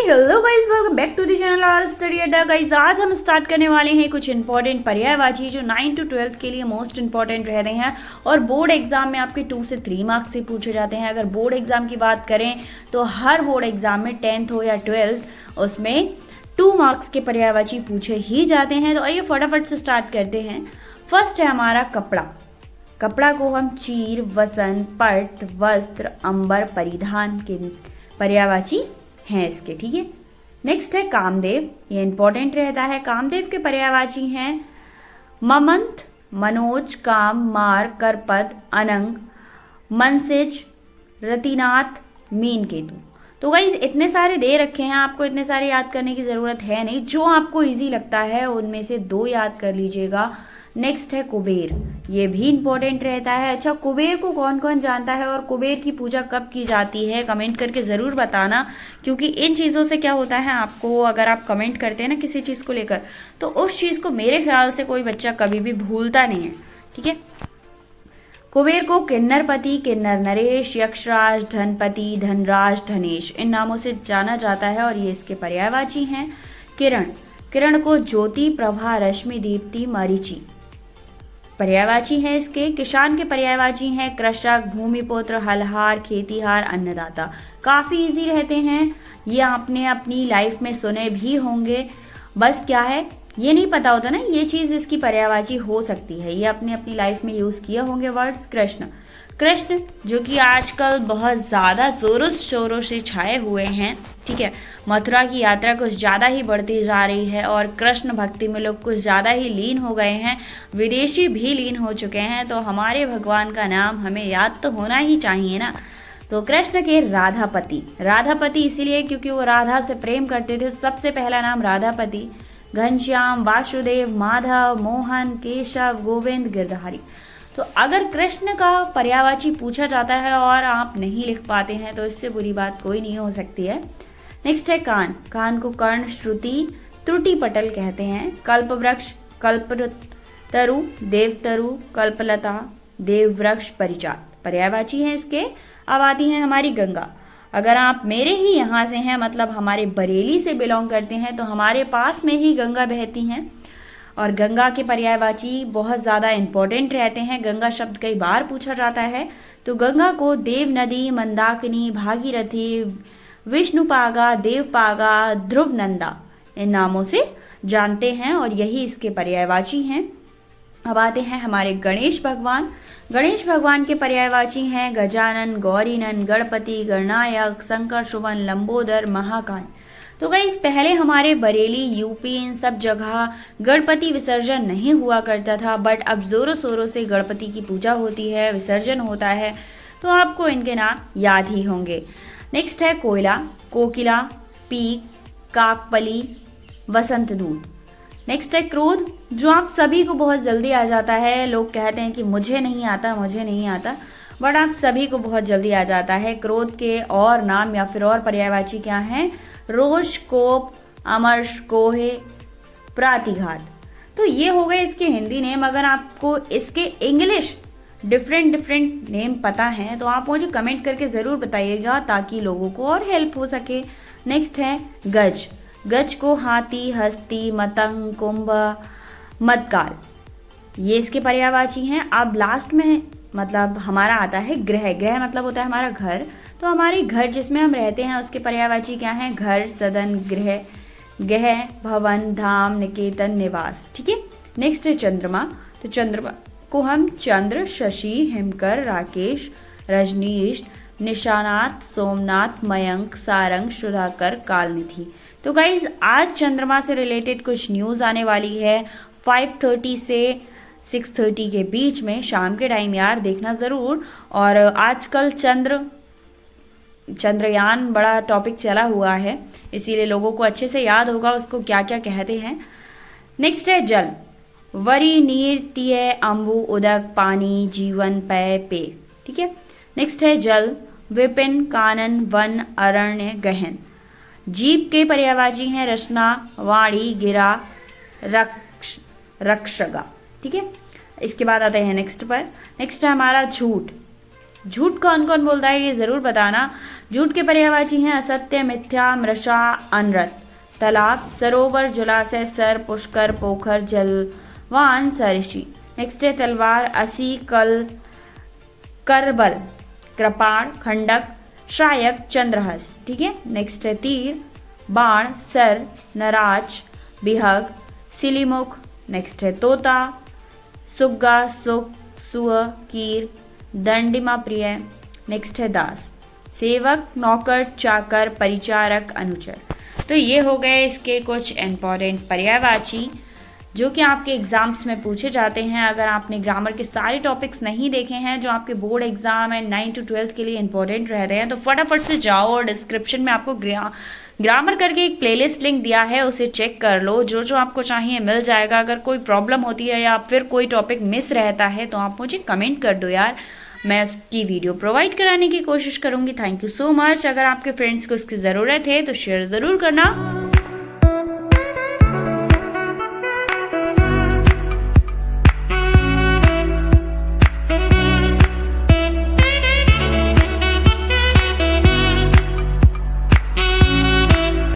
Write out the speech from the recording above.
Hello guys, welcome back to the channel और study Adda. Guys आज हम स्टार्ट करने वाले हैं कुछ इंपॉर्टेंट पर्यायवाची जो 9 to 12 के लिए मोस्ट इंपॉर्टेंट रहते हैं और बोर्ड एग्जाम में आपके 2 से 3 मार्क्स से पूछे जाते हैं। अगर बोर्ड एग्जाम की बात करें तो हर बोर्ड एग्जाम में 10th हो या 12th उसमें 2 मार्क्स के पर्यायवाची पूछे ही जाते हैं। तो आइए फटाफट से स्टार्ट करते हैं। फर्स्ट है हमारा कपड़ा। कपड़ा को हम चीर, वसन, पट, वस्त्र, अंबर, परिधान के पर्यायवाची हैं इसके, ठीक है। नेक्स्ट है कामदेव। ये इंपॉर्टेंट रहता है। कामदेव के पर्यायवाची हैं ममंत, मनोज, काम, मार, करपद, अनंग, मनसिज, रतिनाथ, मीन केतु। तो गाइस इतने सारे दे रखे हैं, आपको इतने सारे याद करने की जरूरत है नहीं। जो आपको इजी लगता है उनमें से 2 याद कर लीजिएगा। नेक्स्ट है कुबेर। ये भी इंपॉर्टेंट रहता है। अच्छा, कुबेर को कौन कौन जानता है और कुबेर की पूजा कब की जाती है, कमेंट करके ज़रूर बताना, क्योंकि इन चीज़ों से क्या होता है, आपको अगर आप कमेंट करते हैं ना किसी चीज़ को लेकर, तो उस चीज़ को मेरे ख्याल से कोई बच्चा कभी भी भूलता नहीं है, ठीक है। कुबेर को किन्नरपति, किन्नर नरेश, यक्षराज, धनपति, धनराज, धनेश इन नामों से जाना जाता है और ये इसके पर्यायवाची हैं। किरण। किरण को ज्योति, प्रभा, रश्मि, दीप्ति, मरीचि पर्यायवाची हैं इसके। किसान के पर्यायवाची हैं कृषक, भूमिपुत्र, हलहार, खेतीहार, अन्नदाता। काफी इजी रहते हैं, ये आपने अपनी लाइफ में सुने भी होंगे। बस क्या है, ये नहीं पता होता ना ये चीज इसकी पर्यायवाची हो सकती है, ये अपने अपनी लाइफ में यूज किए होंगे वर्ड्स। कृष्ण। कृष्ण जो कि आजकल बहुत ज़्यादा जोरों शोरों से छाए हुए हैं, ठीक है। मथुरा की यात्रा कुछ ज़्यादा ही बढ़ती जा रही है और कृष्ण भक्ति में लोग कुछ ज़्यादा ही लीन हो गए हैं, विदेशी भी लीन हो चुके हैं। तो हमारे भगवान का नाम हमें याद तो होना ही चाहिए ना। तो कृष्ण के राधापति। राधापति इसीलिए क्योंकि वो राधा से प्रेम करते थे, सबसे पहला नाम राधापति। घनश्याम, वासुदेव, माधव, मोहन, केशव, गोविंद, गिरधारी। तो अगर कृष्ण का पर्यायवाची पूछा जाता है और आप नहीं लिख पाते हैं तो इससे बुरी बात कोई नहीं हो सकती है। नेक्स्ट है कान। कान को कर्ण, श्रुति, त्रुटि पटल कहते हैं। कल्प वृक्ष, कल्पतरु, देवतरु, कल्पलता, देववृक्ष, परिजात पर्यायवाची हैं इसके। अब आती है हमारी गंगा। अगर आप मेरे ही यहाँ से हैं, मतलब हमारे बरेली से बिलोंग करते हैं, तो हमारे पास में ही गंगा बहती हैं और गंगा के पर्यायवाची बहुत ज़्यादा इंपॉर्टेंट रहते हैं। गंगा शब्द कई बार पूछा जाता है। तो गंगा को देव नदी, मंदाकिनी, भागीरथी, विष्णुपागा, देवपागा, ध्रुवनंदा इन नामों से जानते हैं और यही इसके पर्यायवाची हैं। अब आते हैं हमारे गणेश भगवान। गणेश भगवान के पर्यायवाची हैं गजानन, गौरीनन, गणपति, गणनायक, शंकर सुवन, लंबोदर, महाकाल। तो गाइस पहले हमारे बरेली, यूपी इन सब जगह गणपति विसर्जन नहीं हुआ करता था, बट अब जोरों शोरों से गणपति की पूजा होती है, विसर्जन होता है, तो आपको इनके नाम याद ही होंगे। नेक्स्ट है कोयला। कोकिला, पीक, काकपली, वसंत दूत। नेक्स्ट है क्रोध, जो आप सभी को बहुत जल्दी आ जाता है। लोग कहते हैं कि मुझे नहीं आता, मुझे नहीं आता, बट आप सभी को बहुत जल्दी आ जाता है। क्रोध के और नाम या फिर और पर्यायवाची क्या हैं? रोष, कोप, अमर्ष, कोहे, प्रातिघात। तो ये हो गए इसके हिंदी नेम। अगर आपको इसके इंग्लिश डिफरेंट नेम पता है तो आप मुझे कमेंट करके ज़रूर बताइएगा ताकि लोगों को और हेल्प हो सके। नेक्स्ट है गज। गज को हाथी, हस्ती, मतंग, कुंभ, मदकाल ये इसके पर्यायवाची हैं। अब लास्ट में मतलब हमारा आता है गृह। गृह मतलब होता है हमारा घर। तो हमारे घर जिसमें हम रहते हैं उसके पर्यायवाची क्या हैं? घर, सदन, गृह, गह, भवन, धाम, निकेतन, निवास, ठीक है। नेक्स्ट है चंद्रमा। तो चंद्रमा को हम चंद्र, शशि, हिमकर, राकेश, रजनीश, निशानाथ, सोमनाथ, मयंक, सारंग, सुधाकर, कालनिधि। तो गाइज आज चंद्रमा से रिलेटेड कुछ न्यूज़ आने वाली है 5:30 से 6:30 के बीच में, शाम के टाइम यार देखना ज़रूर। और आजकल चंद्रयान बड़ा टॉपिक चला हुआ है, इसीलिए लोगों को अच्छे से याद होगा उसको क्या क्या कहते हैं। नेक्स्ट है जल। वरी, नीर, तिय, अम्बु, उदक, पानी, जीवन, पेय, पेय, ठीक है। नेक्स्ट है जल। विपिन, कानन, वन, अरण्य, गहन। जीव के पर्यायवाची हैं रचना, वाणी, गिरा, रक्षगा, ठीक है। इसके बाद आते हैं नेक्स्ट पर। नेक्स्ट है हमारा झूठ। झूठ कौन कौन बोलता है ये ज़रूर बताना। झूठ के पर्यायवाची हैं असत्य, मिथ्या, मृषा, अनर्थ। तालाब, सरोवर, जलाशय, सर, पुष्कर, पोखर, जलवान, सरिषी। नेक्स्ट है तलवार, असी, कल, करबल, कृपाण, खंडक, शायक, चंद्रहस। ठीक है। नेक्स्ट है तीर, बाण, सर, नराज, बिहग, सिलीमुख। नेक्स्ट है तोता, सुग्गा, सुख, सुअ, कीर, दंडिमा प्रिय। नेक्स्ट है दास, सेवक, नौकर, चाकर, परिचारक, अनुचर। तो ये हो गए इसके कुछ इंपॉर्टेंट पर्यायवाची जो कि आपके एग्जाम्स में पूछे जाते हैं। अगर आपने ग्रामर के सारे टॉपिक्स नहीं देखे हैं जो आपके बोर्ड एग्जाम है 9 to 12 के लिए इंपॉर्टेंट रह रहे हैं, तो फटाफट से जाओ और डिस्क्रिप्शन में आपको ग्रामर करके एक प्लेलिस्ट लिंक दिया है, उसे चेक कर लो। जो जो आपको चाहिए मिल जाएगा। अगर कोई प्रॉब्लम होती है या फिर कोई टॉपिक मिस रहता है तो आप मुझे कमेंट कर दो यार, मैं उसकी वीडियो प्रोवाइड कराने की कोशिश करूंगी। Thank you so much. अगर आपके फ्रेंड्स को इसकी ज़रूरत है तो शेयर ज़रूर करना।